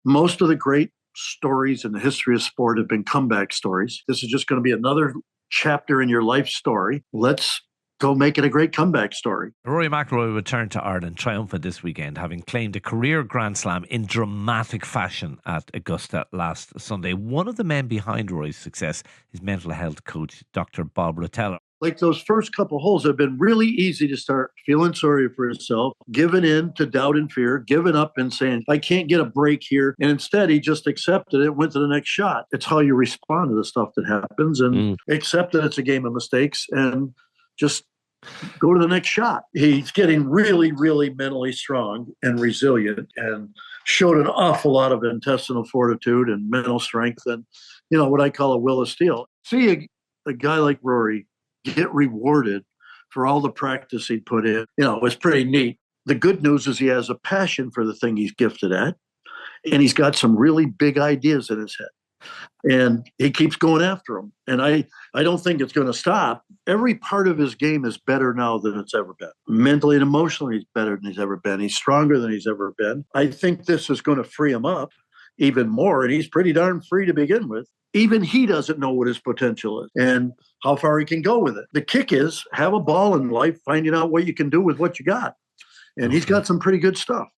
Most of the great stories in the history of sport have been comeback stories. This is just going to be another chapter in your life story. Let's go make it a great comeback story. Rory McIlroy returned to Ireland triumphant this weekend, having claimed a career Grand Slam in dramatic fashion at Augusta last Sunday. One of the men behind Rory's success is mental health coach Dr. Bob Rotella. Like those first couple holes have been really easy to start feeling sorry for yourself, giving in to doubt and fear, giving up and saying, I can't get a break here. And instead, he just accepted it, went to the next shot. It's how you respond to the stuff that happens and accept that it's a game of mistakes and just go to the next shot. He's getting really, really mentally strong and resilient and showed an awful lot of intestinal fortitude and mental strength and, what I call a will of steel. See a guy like Rory get rewarded for all the practice he put in, it was pretty neat. The good news is he has a passion for the thing he's gifted at, and he's got some really big ideas in his head. And he keeps going after them. And I don't think it's going to stop. Every part of his game is better now than it's ever been. Mentally and emotionally, he's better than he's ever been. He's stronger than he's ever been. I think this is going to free him up even more. And he's pretty darn free to begin with. Even he doesn't know what his potential is and how far he can go with it. The kick is have a ball in life, finding out what you can do with what you got. And he's got some pretty good stuff.